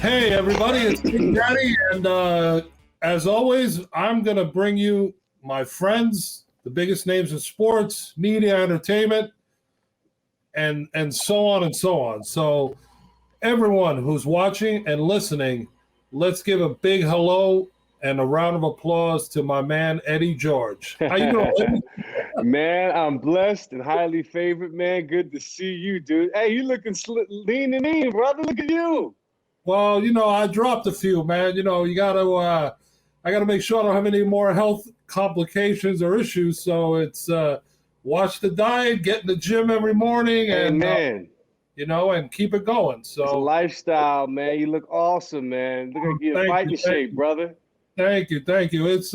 Hey, everybody, it's Big Daddy, and as always, I'm going to bring you my friends, the biggest names in sports, media, entertainment, and so on and so on. So, everyone who's watching and listening, let's give a big hello and a round of applause to my man, Eddie George. How you doing, Eddie? Man, I'm blessed and highly favored, man. Good to see you, dude. Hey, you looking lean and mean, brother. Look at you. Well, I dropped a few, man. You got to, I got to make sure I don't have any more health complications or issues. So it's watch the diet, get in the gym every morning, and and keep it going. So it's a lifestyle, man. You look awesome, man. Look like you're fighting shape, brother. Thank you. It's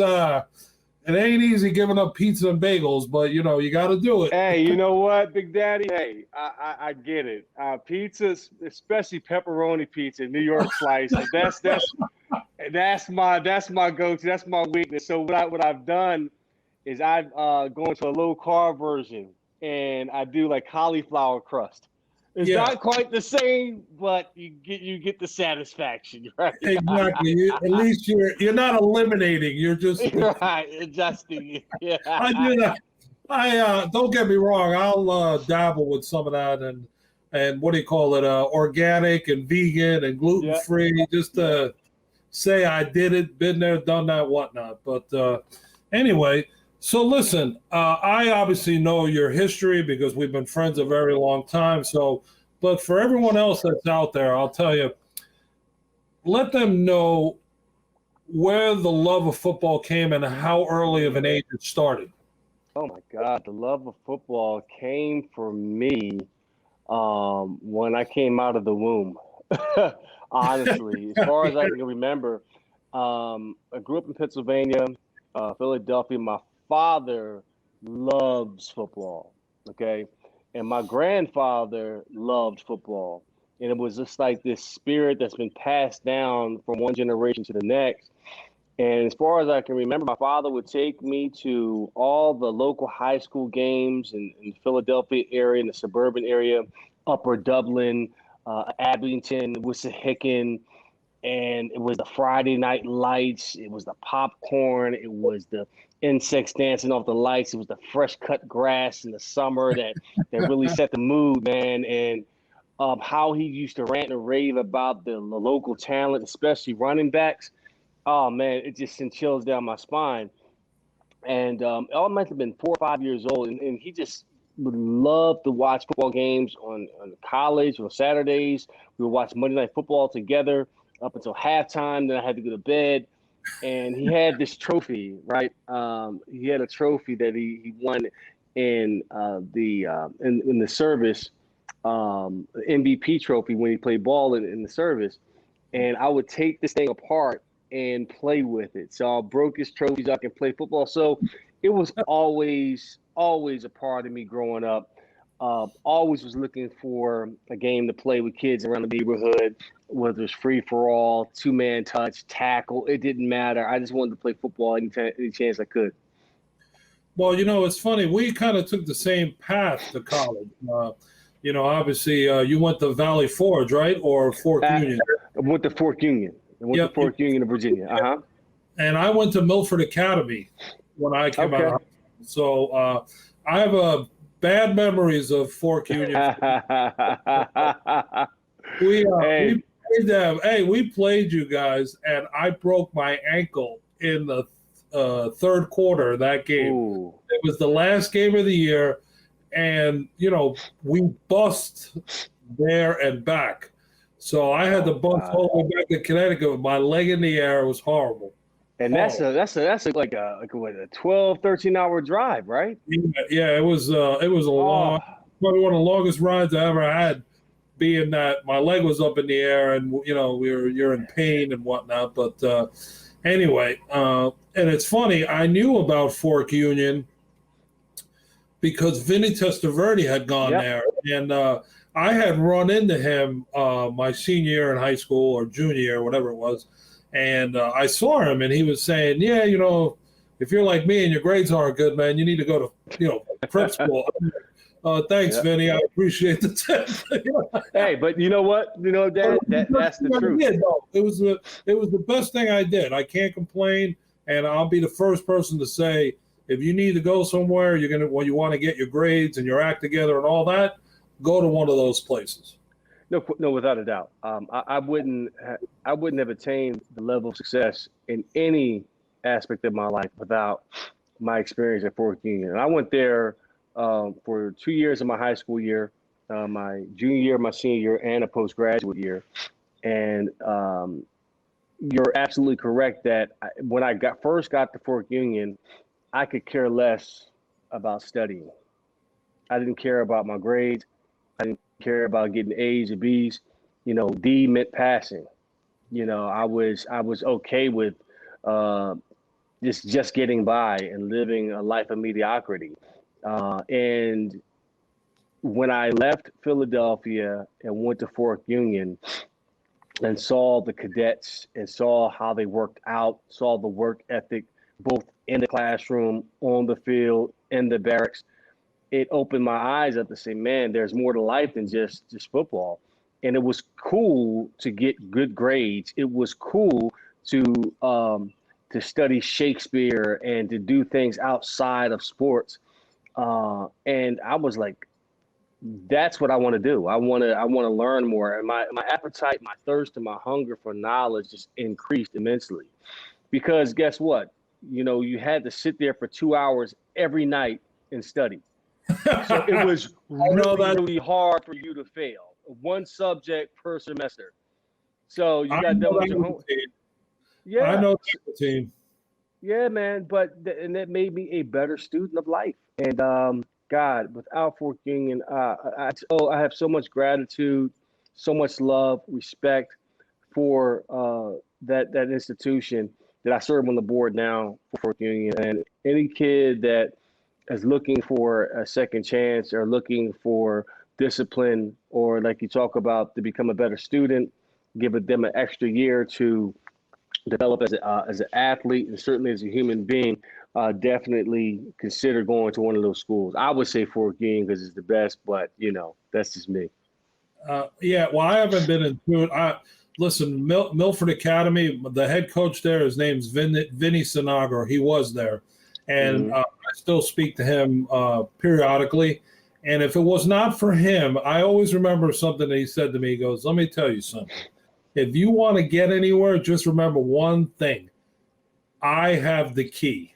it ain't easy giving up pizza and bagels, but you got to do it. Hey, you know what, Big Daddy? Hey, I get it. Pizza, especially pepperoni pizza, New York slices. That's my go-to. That's my weakness. So what I've done is I've gone to a low carb version, and I do like cauliflower crust. It's not quite the same, but you get the satisfaction, right? Exactly. At least you're not eliminating. You're just adjusting. Yeah. I don't get me wrong. I'll dabble with some of that and what do you call it? Organic and vegan and gluten free. Just to say I did it, been there, done that, whatnot. But anyway. So listen, I obviously know your history because we've been friends a very long time. So, but for everyone else that's out there, I'll tell you, let them know where the love of football came and how early of an age it started. Oh my God, the love of football came for me when I came out of the womb. Honestly, as far as I can remember, I grew up in Pennsylvania, Philadelphia. My father loves football, okay? And my grandfather loved football. And it was just like this spirit that's been passed down from one generation to the next. And as far as I can remember, my father would take me to all the local high school games in the Philadelphia area, in the suburban area, Upper Dublin, Abington, Wissahickon. And it was the Friday night lights. It was the popcorn. It was the insects dancing off the lights. It was the fresh cut grass in the summer that really set the mood, man. And how he used to rant and rave about the local talent, especially running backs. Oh, man, it just sent chills down my spine. And I might have been 4 or 5 years old. And he just would love to watch football games on college on Saturdays. We would watch Monday Night Football together up until halftime. Then I had to go to bed. And he had this trophy, right? He had a trophy that he won in the service, MVP trophy when he played ball in the service. And I would take this thing apart and play with it. So I broke his trophies. I can play football. So it was always a part of me growing up. Always was looking for a game to play with kids around the neighborhood, whether it's free for all, 2-man touch, tackle. It didn't matter. I just wanted to play football any chance I could. Well, it's funny. We kind of took the same path to college. Obviously, you went to Valley Forge, right, or Fork Union? I went to Fork Union. To Fork Union of Virginia. And I went to Milford Academy when I came out. So I have bad memories of Fork Union. We played you guys, and I broke my ankle in the third quarter of that game. Ooh. It was the last game of the year, and we bust there and back. So I had to bust all the way back to Connecticut with my leg in the air. It was horrible. And that's like a 12, 13-hour drive, right? Yeah, it was a long, probably one of the longest rides I ever had, being that my leg was up in the air and you're in pain and whatnot. But anyway, and it's funny, I knew about Fork Union because Vinny Testaverde had gone there, and I had run into him my senior year in high school or junior year, whatever it was. And I saw him, and he was saying, if you're like me and your grades aren't good, man, you need to go to, prep school. Thanks, Vinny. I appreciate the tip. Hey, but you know what? You know, Dad, that's the truth. It was the best thing I did. I can't complain, and I'll be the first person to say, if you need to go somewhere, when you want to get your grades and your act together and all that, go to one of those places. No, without a doubt. I wouldn't have attained the level of success in any aspect of my life without my experience at Fork Union. And I went there for 2 years of my high school year, my junior year, my senior year, and a postgraduate year. And you're absolutely correct that when I first got to Fork Union, I could care less about studying. I didn't care about my grades. I didn't care about getting A's or B's. You know, D meant passing. You know, I was okay with just getting by and living a life of mediocrity. And when I left Philadelphia and went to Fork Union and saw the cadets and saw how they worked out, saw the work ethic, both in the classroom, on the field, in the barracks, it opened my eyes up to say, man, there's more to life than just football. And it was cool to get good grades. It was cool to study Shakespeare and to do things outside of sports. And I was like, that's what I want to do. I want to learn more. And my appetite, my thirst, and my hunger for knowledge just increased immensely. Because guess what? You know, you had to sit there for 2 hours every night and study. So it was really hard for you to fail. One subject per semester. So you got done with your homework. Yeah, I know the team. Yeah, man. And that made me a better student of life. And God, without Fork Union, I have so much gratitude, so much love, respect for that institution that I serve on the board now for Fork Union. And any kid that is looking for a second chance or looking for discipline, or like you talk about, to become a better student, give them an extra year to develop as an athlete and certainly as a human being, definitely consider going to one of those schools. I would say Fork Union because it's the best, but you know, that's just me. Yeah, well, I haven't been into it. Listen, Milford Academy, the head coach there, his name's Vinny Sinagra. He was there. And I still speak to him periodically. And if it was not for him, I always remember something that he said to me. He goes, let me tell you something. If you want to get anywhere, just remember one thing. I have the key.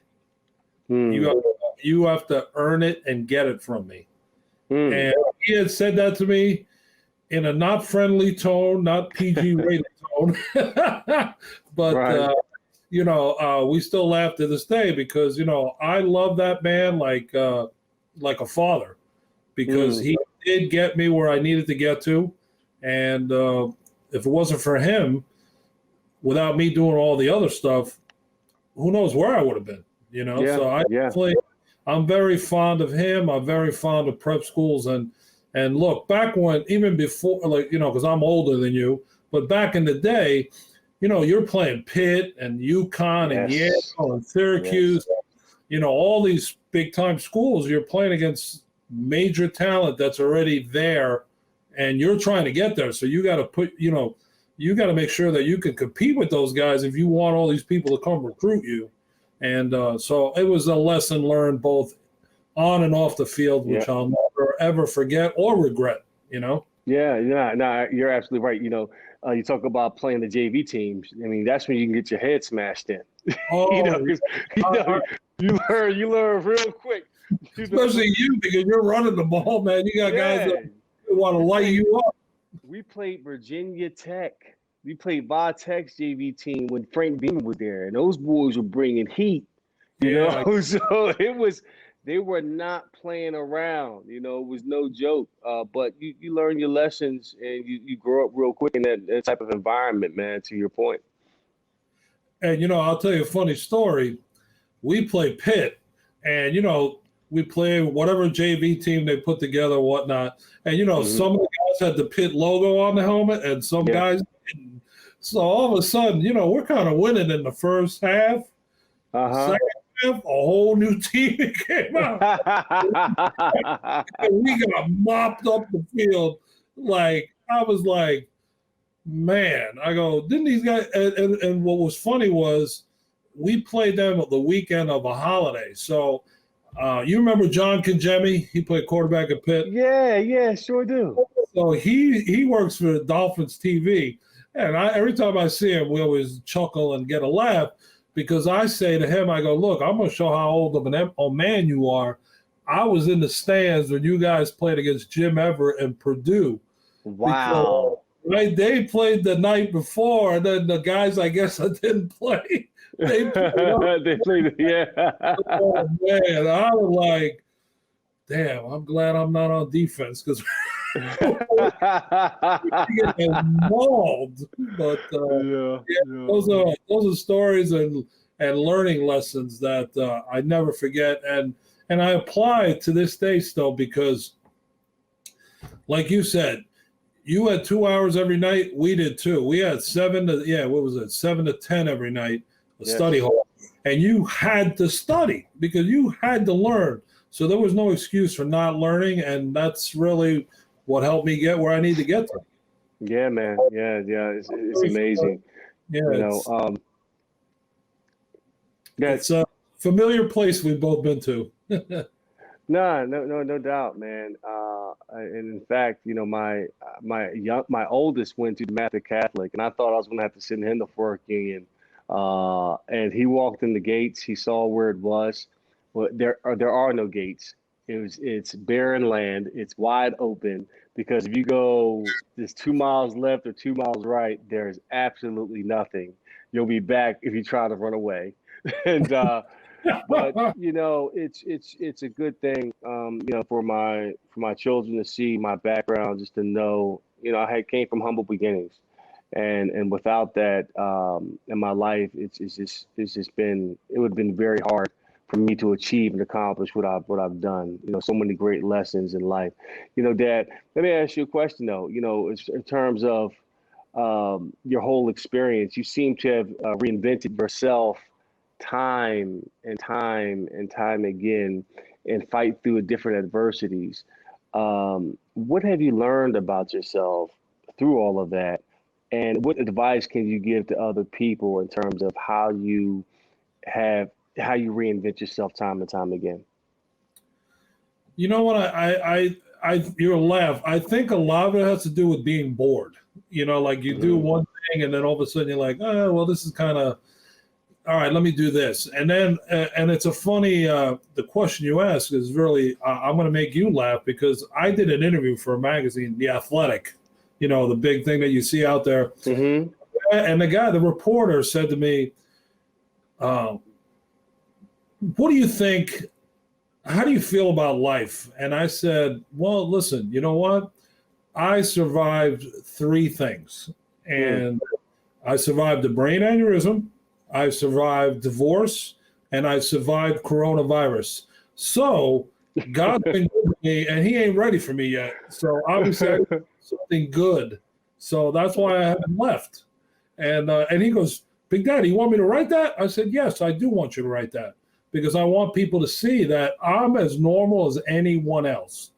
You have to earn it and get it from me. And he had said that to me in a not friendly tone, not PG rated tone. But right. You know, we still laugh to this day because, you know, I love that man like a father, because he did get me where I needed to get to. And if it wasn't for him, without me doing all the other stuff, who knows where I would have been, you know? Yeah, so I'm very fond of him. I'm very fond of prep schools. And look, back when, even before, like, you know, because I'm older than you, but back in the day, you know, you're playing Pitt and UConn and Yale and Syracuse, you know, all these big time schools. You're playing against major talent that's already there, and you're trying to get there. So you got to you got to make sure that you can compete with those guys if you want all these people to come recruit you. And so it was a lesson learned both on and off the field, which I'll never ever forget or regret. You know. Yeah, you're absolutely right. You know. You talk about playing the JV teams. I mean, that's when you can get your head smashed in. Oh, you learn real quick. Especially you, because you're running the ball, man. You got guys that want to light you up. We played Virginia Tech. We played Va Tech's JV team when Frank Beamer was there, and those boys were bringing heat. You know, so they were not playing around. You know, it was no joke. But you learn your lessons and you grow up real quick in that type of environment, man, to your point. And, you know, I'll tell you a funny story. We play Pitt, and, you know, we play whatever JV team they put together, whatnot. And, you know, some of the guys had the Pitt logo on the helmet and some guys didn't. So all of a sudden, you know, we're kind of winning in the first half. Second a whole new team came out. And we got mopped up the field. Like, I was like, man, I go, didn't these guys? And what was funny was we played them the weekend of a holiday. So you remember John Kajemi? He played quarterback at Pitt. Yeah, sure do. So he works for Dolphins TV. And every time I see him, we always chuckle and get a laugh because I say to him, I go, look, I'm going to show how old of a man you are. I was in the stands when you guys played against Jim Everett and Purdue. Wow. Because, right, they played the night before, and then the guys, I guess, I didn't play. They played, yeah. Oh, man, I was like, damn, I'm glad I'm not on defense because get involved. But those are stories and learning lessons that I never forget, and I apply to this day still because, like you said, you had 2 hours every night. We did too. We had 7 to 10 every night, study hall, and you had to study because you had to learn. So there was no excuse for not learning, and that's really what helped me get where I need to get to. Yeah, man. Yeah. It's amazing. Yeah, it's a familiar place we've both been to. No doubt, man. And in fact, my oldest went to the Master Catholic, and I thought I was going to have to send him to Fork Union. And he walked in the gates. He saw where it was. Well, there are no gates. It's barren land. It's wide open because if you go just 2 miles left or 2 miles right, there's absolutely nothing. You'll be back if you try to run away. And but it's a good thing, for my children to see my background, just to know, I came from humble beginnings, and without that in my life, it would have been very hard for me to achieve and accomplish what I've done. So many great lessons in life. Dad, let me ask you a question though. In terms of your whole experience, you seem to have reinvented yourself time and time again, and fight through different adversities. What have you learned about yourself through all of that? And what advice can you give to other people in terms of how you reinvent yourself time and time again? You know what? You'll laugh. I think a lot of it has to do with being bored. Like you do one thing and then all of a sudden you're like, oh, well, this is kind of, all right, let me do this. And then, and it's a funny, the question you ask is really, I'm going to make you laugh because I did an interview for a magazine, The Athletic, the big thing that you see out there. Mm-hmm. And the reporter said to me, what do you think, how do you feel about life? And I said, well, listen, you know what? I survived 3 things. And I survived a brain aneurysm, I survived divorce, and I survived coronavirus. So God's been good to me, and he ain't ready for me yet. So obviously I did something good. So that's why I haven't left. And he goes, Big Daddy, you want me to write that? I said, yes, I do want you to write that because I want people to see that I'm as normal as anyone else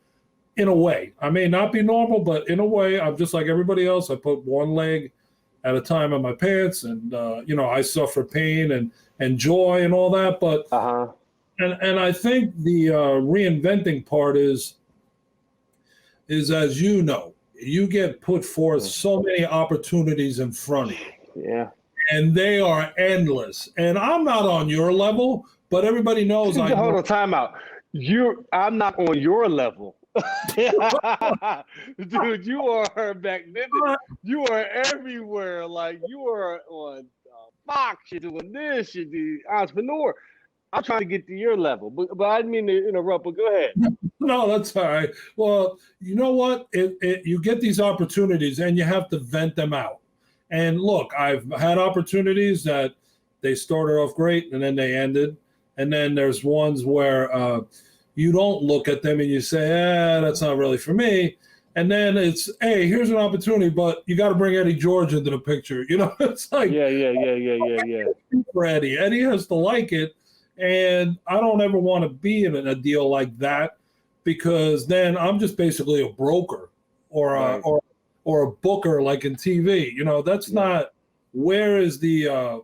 in a way. I may not be normal, but in a way, I'm just like everybody else. I put one leg at a time in my pants, and I suffer pain and joy and all that. But and I think the reinventing part is as you get put forth so many opportunities in front of you. Yeah. And they are endless. And I'm not on your level, but everybody knows I hold on, time out. I'm not on your level. Dude, you are magnificent. You are everywhere. Like you are on Fox. You're doing this. You're the entrepreneur. I'm trying to get to your level, but I didn't mean to interrupt. But go ahead. No, that's all right. Well, you know what? You get these opportunities, and you have to vent them out. And look, I've had opportunities that they started off great, and then they ended. And then there's ones where you don't look at them and you say, that's not really for me. And then it's, hey, here's an opportunity, but you got to bring Eddie George into the picture. It's like, yeah. For Eddie has to like it. And I don't ever want to be in a deal like that, because then I'm just basically a broker or Right. or a booker like in TV. You know, that's not where is the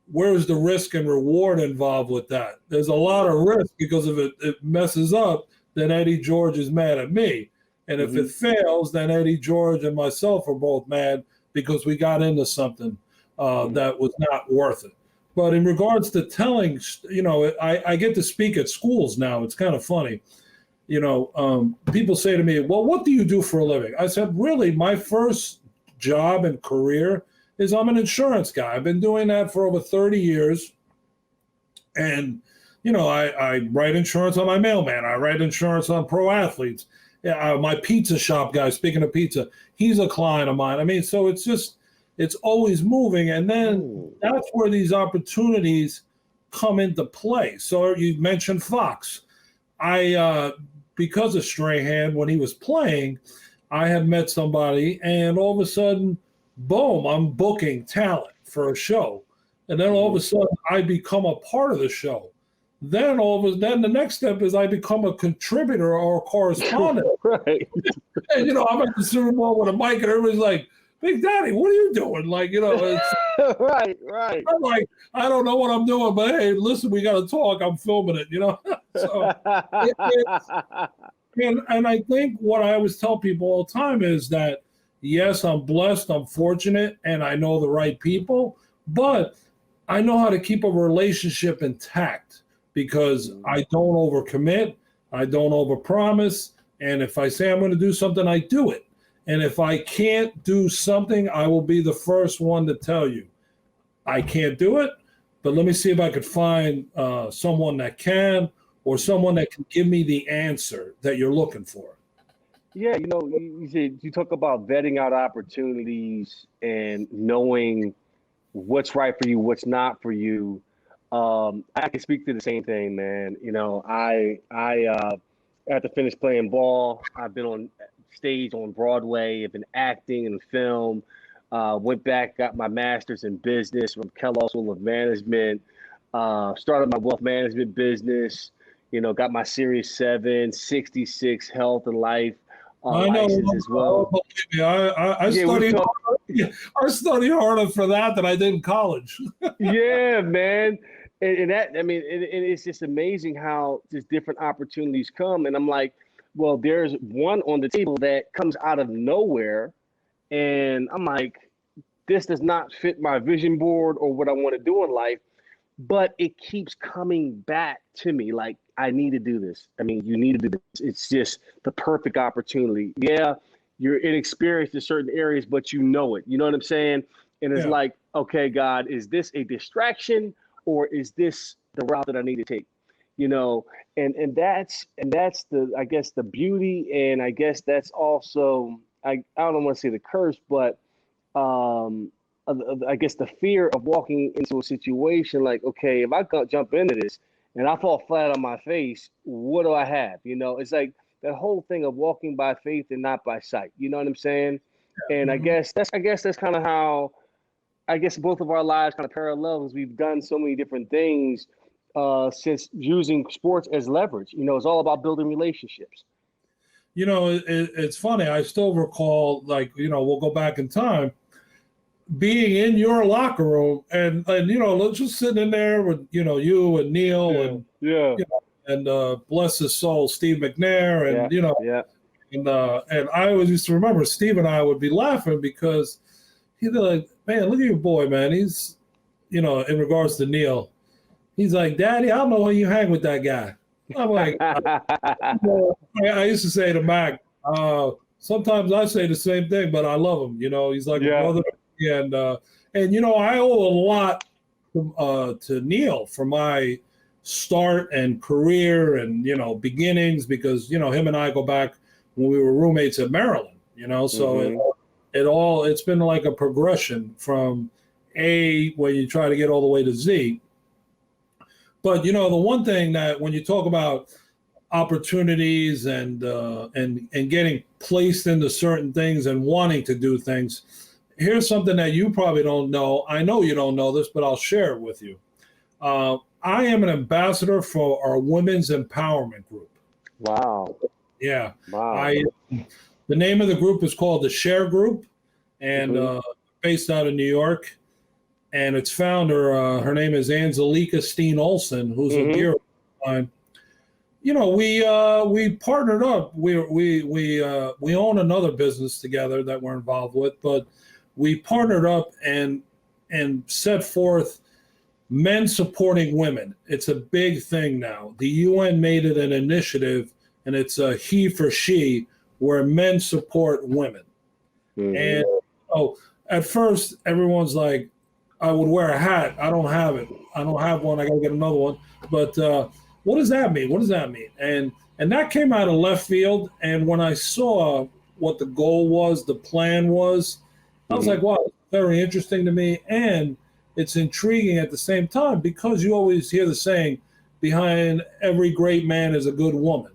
risk and reward involved with that? There's a lot of risk, because if it messes up, then Eddie George is mad at me. And if it fails, then Eddie George and myself are both mad because we got into something that was not worth it. But in regards to telling, you know, I get to speak at schools now. It's kind of funny. You know, people say to me, well, what do you do for a living? I said, really, my first job and career is I'm an insurance guy. I've been doing that for over 30 years. And, you know, I write insurance on my mailman. I write insurance on pro athletes. My pizza shop guy, speaking of pizza, he's a client of mine. I mean, so it's always moving. And then that's where these opportunities come into play. So you mentioned Fox. Because of Strahan, when he was playing, I had met somebody, and all of a sudden, boom, I'm booking talent for a show. And then all of a sudden, I become a part of the show. Then the next step is I become a contributor or a correspondent. Right. And, you know, I'm at the Super Bowl with a mic, and everybody's like, Big Daddy, what are you doing? Like, you know, it's, right. I'm like, I don't know what I'm doing, but hey, listen, we got to talk. I'm filming it, you know? So, and I think what I always tell people all the time is that, yes, I'm blessed, I'm fortunate, and I know the right people, but I know how to keep a relationship intact, because I don't overcommit, I don't overpromise, and if I say I'm going to do something, I do it. And if I can't do something, I will be the first one to tell you, I can't do it, but let me see if I could find someone that can, or someone that can give me the answer that you're looking for. Yeah, you know, you talk about vetting out opportunities and knowing what's right for you, what's not for you. I can speak to the same thing, man. You know, I after finish playing ball, I've been on stage on Broadway, I've been acting and film. Went back, got my master's in business from Kellogg School of Management. Started my wealth management business. You know, got my Series 7, 66 health and life license as well. I studied harder for that than I did in college. Yeah, man. And that, I mean, and it's just amazing how just different opportunities come. And I'm like, well, there's one on the table that comes out of nowhere. And I'm like, this does not fit my vision board or what I want to do in life. But it keeps coming back to me like, I need to do this. I mean, you need to do this. It's just the perfect opportunity. Yeah, you're inexperienced in certain areas, but you know it. You know what I'm saying? And it's like, okay, God, is this a distraction, or is this the route that I need to take? You know, and that's the, I guess, the beauty, and I guess that's also, I don't want to say the curse, but I guess the fear of walking into a situation like, okay, if I jump into this and I fall flat on my face, what do I have? You know, it's like that whole thing of walking by faith and not by sight. You know what I'm saying? Yeah. And I guess that's kind of how, I guess, both of our lives kind of parallel, because we've done so many different things since using sports as leverage. You know, it's all about building relationships. You know, it's funny. I still recall, like, you know, we'll go back in time, being in your locker room and you know, just sitting in there with, you know, you and Neil and you know, and bless his soul, Steve McNair, and you know, and I always used to remember Steve and I would be laughing because he'd be like, man, look at your boy, man. He's, you know, in regards to Neil, he's like, Daddy, I don't know how you hang with that guy. I'm like, I used to say to Mac, sometimes I say the same thing, but I love him. You know, he's like a brother. And you know, I owe a lot to Neil for my start and career and, you know, beginnings, because, you know, him and I go back when we were roommates at Maryland, you know, so it's been like a progression from A, where you try to get all the way to Z. But, you know, the one thing that when you talk about opportunities and getting placed into certain things and wanting to do things, here's something that you probably don't know. I know you don't know this, but I'll share it with you. I am an ambassador for our women's empowerment group. Wow. Yeah. Wow. The name of the group is called the Share Group, and based out of New York. And its founder, her name is Angelika Steen Olsen, who's a dear friend of mine. You know, we partnered up. We own another business together that we're involved with, but we partnered up and set forth men supporting women. It's a big thing now. The UN made it an initiative, and it's a he for she, where men support women. And at first, everyone's like, I would wear a hat. I don't have it. I don't have one. I got to get another one. But what does that mean? What does that mean? And that came out of left field. And when I saw what the goal was, the plan was, I was like, wow, very interesting to me. And it's intriguing at the same time, because you always hear the saying, behind every great man is a good woman.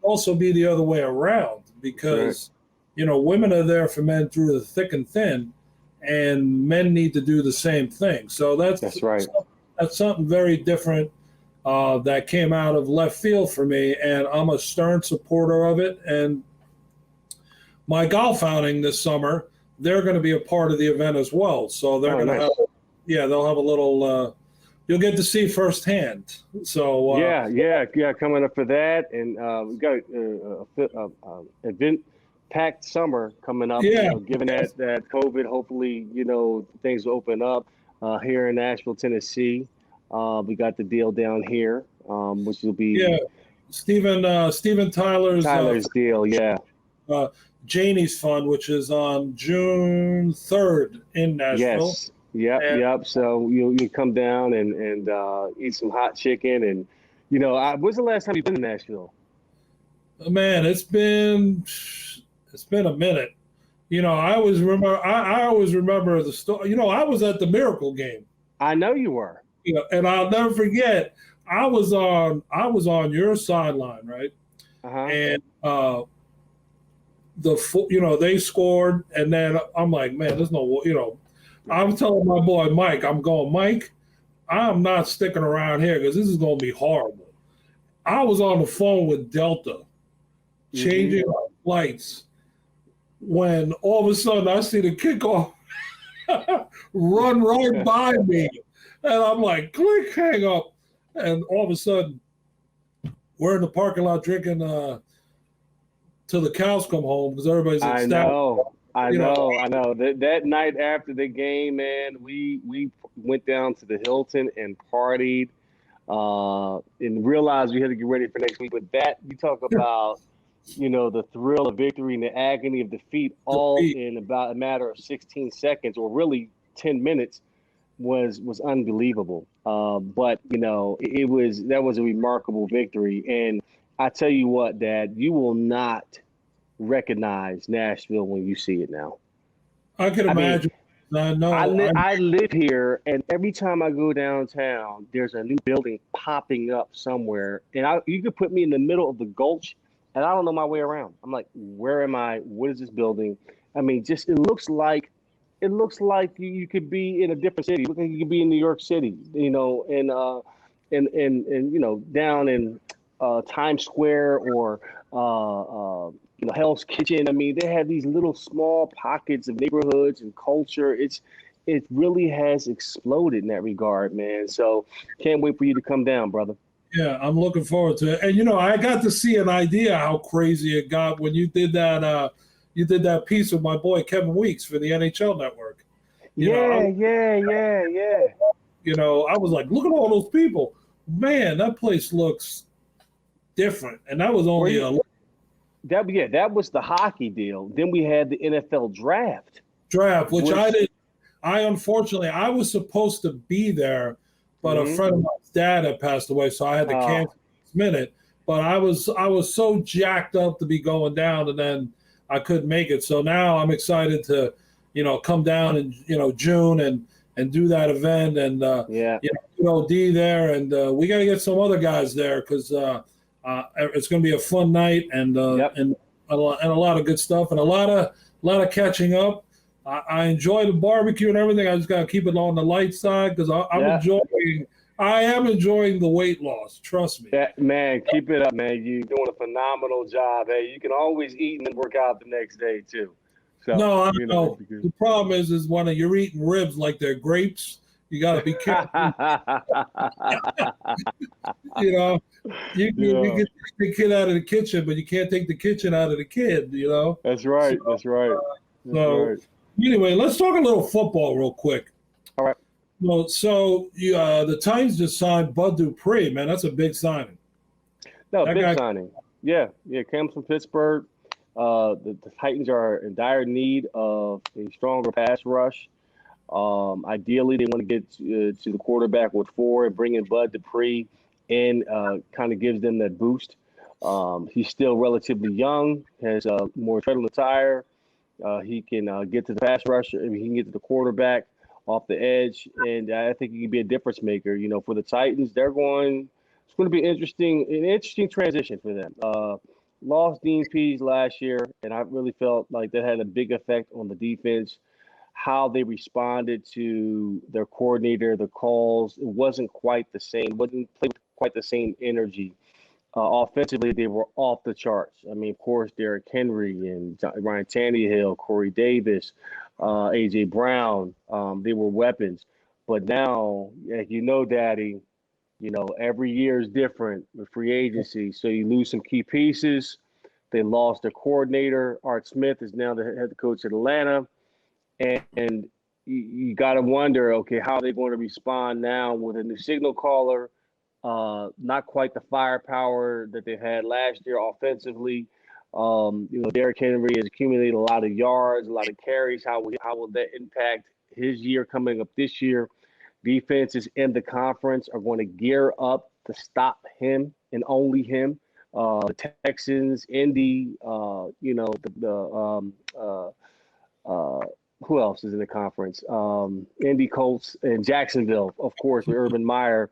Also be the other way around, because, you know, women are there for men through the thick and thin, and men need to do the same thing. So that's right. That's something very different that came out of left field for me, and I'm a stern supporter of it. And my golf outing this summer, they're going to be a part of the event as well. So they're going to have, they'll have a little. You'll get to see firsthand. So coming up for that, and we got a event. Packed summer coming up, given that COVID, hopefully, you know, things will open up here in Nashville, Tennessee. We got the deal down here, which will be Steven Tyler's deal, Janie's Fund, which is on June 3rd in Nashville. Yes, yep. So you come down and eat some hot chicken, and you know, when's the last time you've been to Nashville? Man, it's been a minute. You know, I always remember the story. You know, I was at the Miracle game. I know you were. You know, and I'll never forget. I was on your sideline, right? And they scored, and then I'm like, man, there's no, you know, I'm telling my boy Mike, Mike, I'm not sticking around here because this is going to be horrible. I was on the phone with Delta, changing our flights, when all of a sudden I see the kickoff run right by me. And I'm like, click, hang up. And all of a sudden, we're in the parking lot drinking till the cows come home, because everybody's ecstatic. I know. That night after the game, man, we went down to the Hilton and partied and realized we had to get ready for next week. But that, you talk about, you know, the thrill of victory and the agony of defeat all in about a matter of 16 seconds, or really 10 minutes, was unbelievable. But, you know, that was a remarkable victory. And I tell you what, Dad, you will not recognize Nashville when you see it now. I can imagine. I live here, and every time I go downtown, there's a new building popping up somewhere. And you could put me in the middle of the Gulch, and I don't know my way around. I'm like, where am I? What is this building? I mean, just it looks like you could be in a different city. It looks like you could be in New York City, you know, and you know, down in Times Square, or you know, Hell's Kitchen. I mean, they have these little small pockets of neighborhoods and culture. It really has exploded in that regard, man. So can't wait for you to come down, brother. Yeah, I'm looking forward to it. And, you know, I got to see an idea how crazy it got when you did that piece with my boy Kevin Weeks for the NHL Network. Yeah. You know, I was like, look at all those people. Man, that place looks different. And that was only that was the hockey deal. Then we had the NFL draft, which I did. Unfortunately, I was supposed to be there, but a friend of mine's dad had passed away, so I had to cancel this minute. But I was so jacked up to be going down, and then I couldn't make it. So now I'm excited to, you know, come down in, you know, June and do that event, and you know, D there, and we got to get some other guys there, because it's going to be a fun night, and a lot of good stuff, and a lot of catching up. I enjoy the barbecue and everything. I just got to keep it on the light side, because I'm I am enjoying the weight loss. Trust me. Man, keep it up, man. You're doing a phenomenal job. Hey, you can always eat and then work out the next day too. So, No, I you know, know. The problem is when you're eating ribs like they're grapes, you got to be careful. You know, you can take the kid out of the kitchen, but you can't take the kitchen out of the kid. You know. That's right. So, That's right. so anyway, let's talk a little football real quick. All right. Well, so the Titans just signed Bud Dupree, man. That's a big signing. No, That big guy, signing. Yeah. Comes from Pittsburgh. The Titans are in dire need of a stronger pass rush. Ideally, they want to get to the quarterback with four and bring in Bud Dupree in, kind of gives them that boost. He's still relatively young, has more tread on the tire. He can get to the pass rush. I mean, he can get to the quarterback off the edge, and I think he can be a difference maker. You know, for the Titans, it's going to be an interesting transition for them. Lost Dean Pease last year, and I really felt like that had a big effect on the defense. How they responded to their coordinator, the calls, it wasn't quite the same. Wasn't played with quite the same energy. Offensively, they were off the charts. I mean, of course, Derrick Henry and Ryan Tannehill, Corey Davis, A.J. Brown, they were weapons. But now, like you know, Daddy, you know, every year is different with free agency. So you lose some key pieces. They lost their coordinator. Art Smith is now the head coach at Atlanta. And you got to wonder, okay, how are they going to respond now with a new signal caller? Not quite the firepower that they had last year offensively. Derrick Henry has accumulated a lot of yards, a lot of carries. How will that impact his year coming up this year? Defenses in the conference are going to gear up to stop him and only him. The Texans, Indy, who else is in the conference? Indy, Colts, and Jacksonville, of course, with Urban Meyer.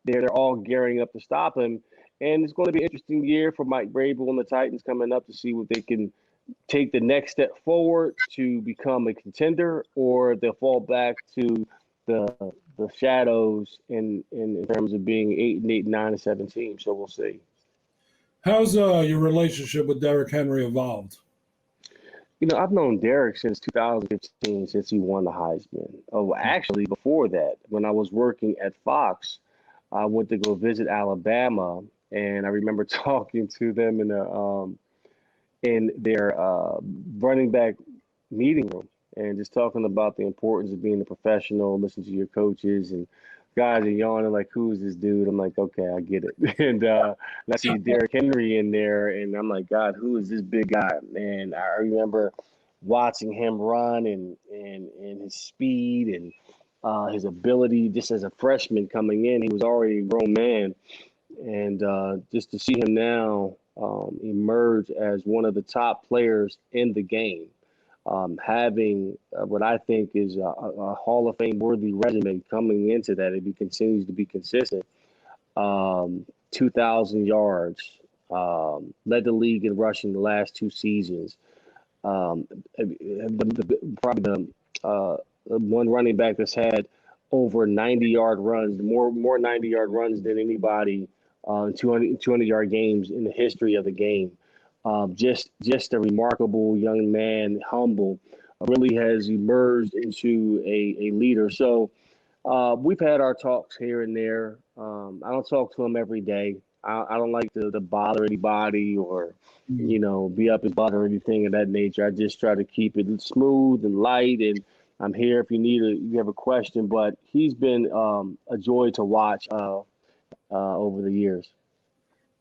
They're all gearing up to stop him. And it's going to be an interesting year for Mike Vrabel and the Titans coming up to see what they can take the next step forward to become a contender, or they'll fall back to the shadows in terms of being 8-8, 9-17. So we'll see. how's your relationship with Derrick Henry evolved? You know, I've known Derrick since 2015, since he won the Heisman. Oh, actually, before that, when I was working at Fox, I went to go visit Alabama, and I remember talking to them in their running back meeting room, and just talking about the importance of being a professional, listen to your coaches, and guys are yawning like, "Who is this dude?" I'm like, "Okay, I get it." And I see Derrick Henry in there, and I'm like, "God, who is this big guy?" And I remember watching him run and his speed and his ability just as a freshman coming in. He was already a grown man, and just to see him now emerge as one of the top players in the game, having what I think is a Hall of Fame worthy resume coming into that if he continues to be consistent. 2,000 yards, led the league in rushing the last two seasons. Probably the one running back that's had over 90-yard runs, more 90-yard runs than anybody in 200-yard games in the history of the game. Just a remarkable young man, humble, really has emerged into a leader. So we've had our talks here and there. I don't talk to him every day. I don't like to bother anybody or, be up his butt or anything of that nature. I just try to keep it smooth and light, and I'm here if you have a question. But he's been a joy to watch over the years.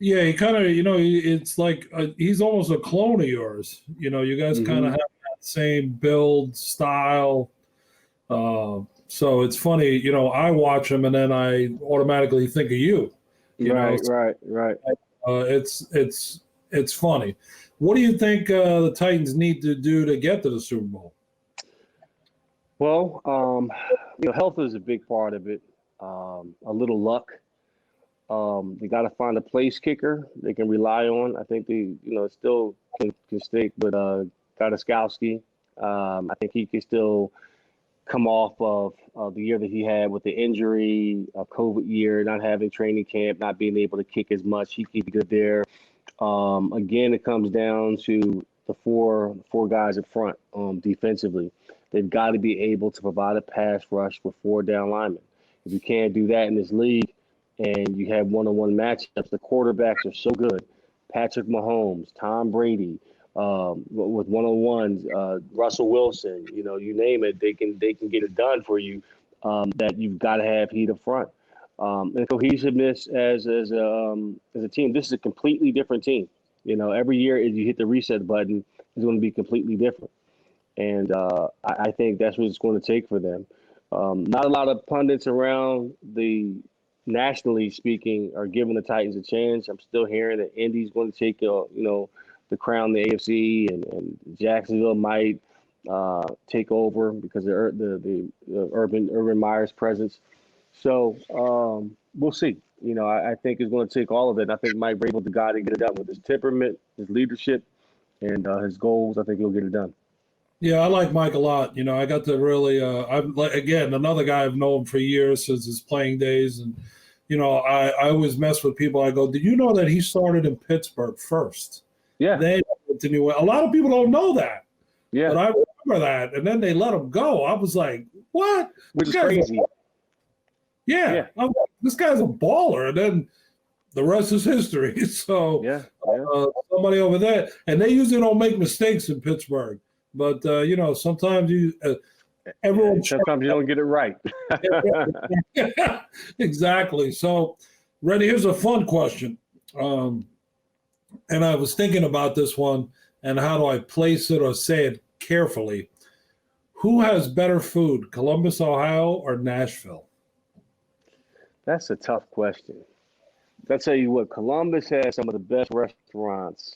Yeah, he kind of, it's like he's almost a clone of yours. You guys kind of have that same build style. So it's funny, I watch him and then I automatically think of you. Right. It's funny. What do you think the Titans need to do to get to the Super Bowl? Well, health is a big part of it. A little luck. They got to find a place kicker they can rely on. I think they, still can stick with Gostkowski. I think he can still come off of the year that he had with the injury, a COVID year, not having training camp, not being able to kick as much. He could be good there. Again, it comes down to the four guys up front defensively. They've got to be able to provide a pass rush with 4 down linemen. If you can't do that in this league and you have one-on-one matchups, the quarterbacks are so good. Patrick Mahomes, Tom Brady, with one-on-ones, Russell Wilson, you name it, they can get it done for you. That you've got to have heat up front. And cohesiveness as a team. This is a completely different team. Every year as you hit the reset button, it's going to be completely different. And I think that's what it's going to take for them. Not a lot of pundits around nationally speaking are giving the Titans a chance. I'm still hearing that Indy's going to take the crown, the AFC, and Jacksonville might take over because of the Urban Meyer's presence. So we'll see. I think it's going to take all of it. I think Mike Vrabel's the guy to get it done with his temperament, his leadership, and his goals. I think he'll get it done. Yeah, I like Mike a lot. I got to really, I'm again, another guy I've known for years since his playing days. And, I always mess with people. I go, did you know that he started in Pittsburgh first? Yeah. Then a lot of people don't know that. Yeah. But I remember that. And then they let him go. I was like, what? Which is crazy. Yeah. I'm like, this guy's a baller. And then the rest is history. So somebody over there. And they usually don't make mistakes in Pittsburgh. But, sometimes sometimes you don't get it right. Exactly. So, Reddy, here's a fun question. And I was thinking about this one and how do I place it or say it carefully. Who has better food, Columbus, Ohio, or Nashville? That's a tough question. I'll tell you what, Columbus has some of the best restaurants.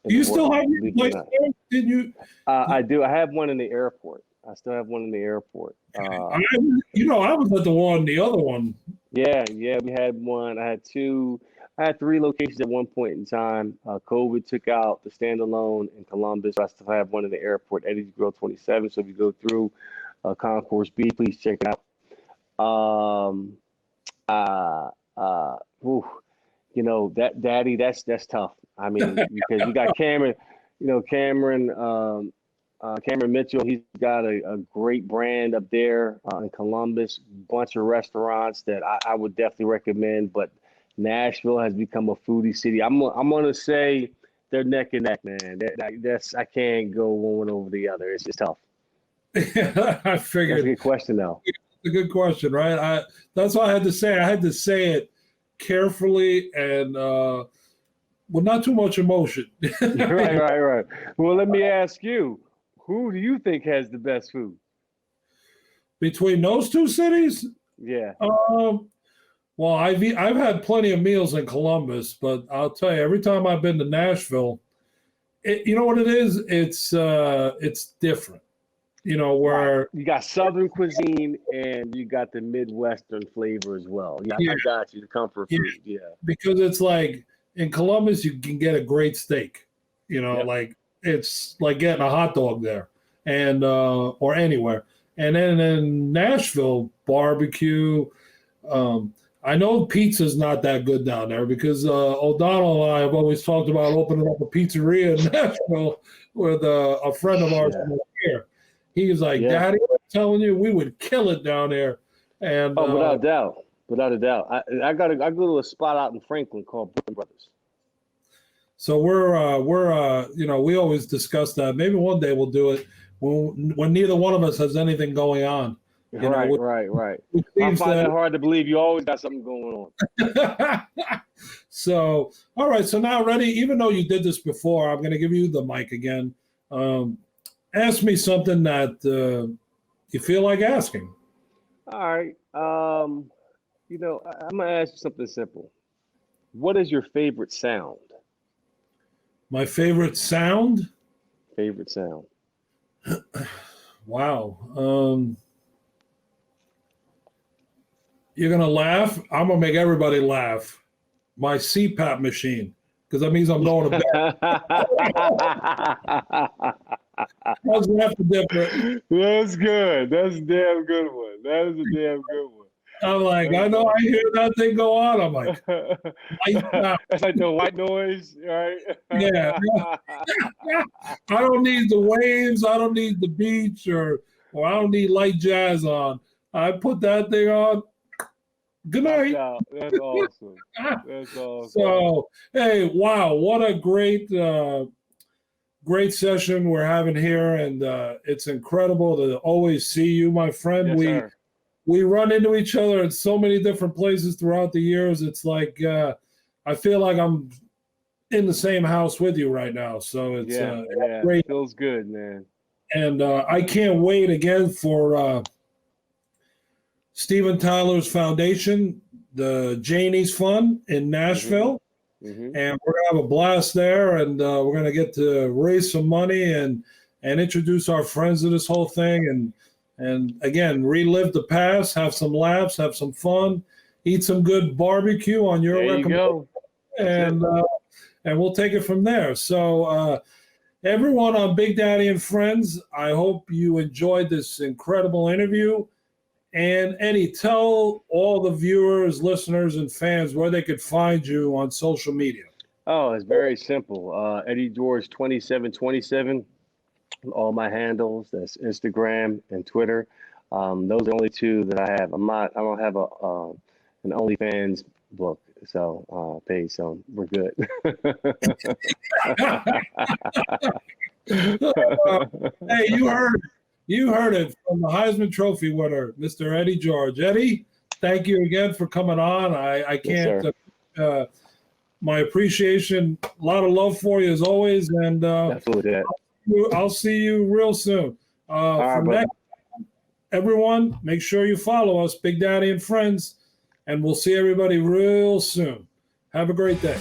Do you still have your place there? Did you? I do. I have one in the airport. I still have one in the airport. I was at the other one. Yeah. We had one. I had 2. I had 3 locations at one point in time. COVID took out the standalone in Columbus. I still have one in the airport, Eddie's Grill 27. So if you go through Concourse B, please check it out. That Daddy, that's tough. I mean, because you got Cameron, Cameron Mitchell. He's got a great brand up there in Columbus. Bunch of restaurants that I would definitely recommend. But Nashville has become a foodie city. I'm gonna say they're neck and neck, man. I can't go one over the other. It's just tough. I figured. That's a good question, though. It's a good question, right? That's what I had to say. I had to say it carefully and with not too much emotion. Right. Well, let me ask you, who do you think has the best food? Between those two cities? Yeah. Well, I've had plenty of meals in Columbus, but I'll tell you, every time I've been to Nashville, you know what it is? It's different. Where you got Southern cuisine and you got the Midwestern flavor as well. I got you, the comfort food. Yeah. Because it's like in Columbus, you can get a great steak. Like it's like getting a hot dog there, and or anywhere. And then in Nashville, barbecue. I know pizza's not that good down there because O'Donnell and I have always talked about opening up a pizzeria in Nashville with a friend of ours from here. He's like, Daddy, I'm telling you, we would kill it down there. And without a doubt. I go to a spot out in Franklin called Brooklyn Brothers. So we always discuss that. Maybe one day we'll do it when neither one of us has anything going on. Right. I find it hard to believe you always got something going on. So, all right. So now, Reddy, even though you did this before, I'm going to give you the mic again. Ask me something that you feel like asking. All right. I'm going to ask you something simple. What is your favorite sound? My favorite sound? Wow. You're going to laugh? I'm going to make everybody laugh. My CPAP machine, because that means I'm going to bed. How's that for different? That's good. That's a damn good one. That is a damn good one. I'm like, I know I hear that thing go on. I'm like, it's like the white noise, right? yeah. I don't need the waves. I don't need the beach, or I don't need light jazz on. I put that thing on. Good night. That's awesome. That's awesome. So, hey, wow, what a great session we're having here, and it's incredible to always see you, my friend. Yes, sir. We run into each other in so many different places throughout the years. It's like I feel like I'm in the same house with you right now. So it's great. It feels good, man. And I can't wait again for Steven Tyler's foundation, the Janie's Fund in Nashville. Mm-hmm. And we're going to have a blast there, and we're going to get to raise some money and introduce our friends to this whole thing, and again, relive the past, have some laughs, have some fun, eat some good barbecue on your recommendation, and we'll take it from there. So everyone on Big Daddy and Friends, I hope you enjoyed this incredible interview. And Eddie, tell all the viewers, listeners, and fans where they could find you on social media. Oh, it's very simple. Eddie George 2727. All my handles. That's Instagram and Twitter. Those are the only two that I have. I don't have an OnlyFans book, so page. So we're good. Hey, you heard it from the Heisman Trophy winner, Mr. Eddie George. Eddie, thank you again for coming on. I can't. Yes, my appreciation, a lot of love for you as always, and absolutely. I'll see you real soon. All right, everyone, make sure you follow us, Big Daddy and Friends, and we'll see everybody real soon. Have a great day.